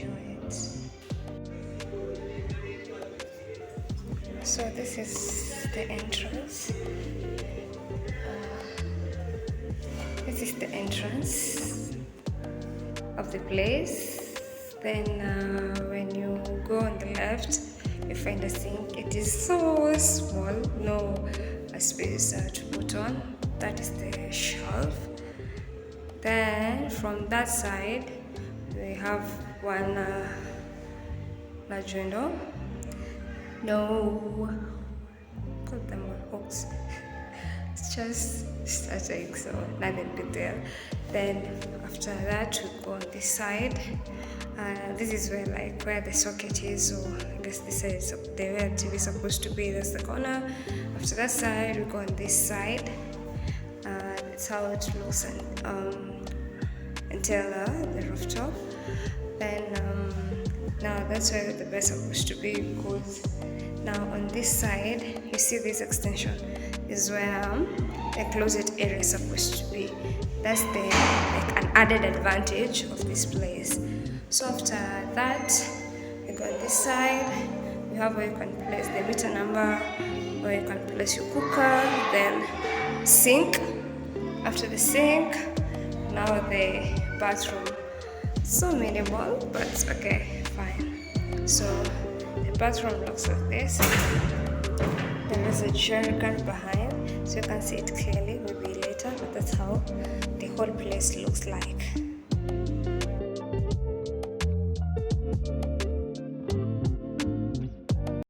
enjoy it. So this is the entrance. This is the entrance of the place. Then when you go on the left, you find a sink. It is so small, no space to put on. That is the shelf. Then from that side, we have one large window. No, put them on hooks. It's just starting, so nothing big deal. Then after that, we go on this side. This is where the socket is. So I guess this is where TV is supposed to be. That's the corner. After that side, we go on this side. That's how it looks until the rooftop. Then now that's where the bed is supposed to be, because now on this side you see this extension is where the closet area is supposed to be. That's an added advantage of this place. So after that, you go on this side. You have where you can place the meter number, where you can place your cooker, then sink. After the sink, now the bathroom. So minimal, but okay, fine. So the bathroom looks like this. There is a jerrycan behind, so you can see it clearly, maybe later, but that's how the whole place looks like.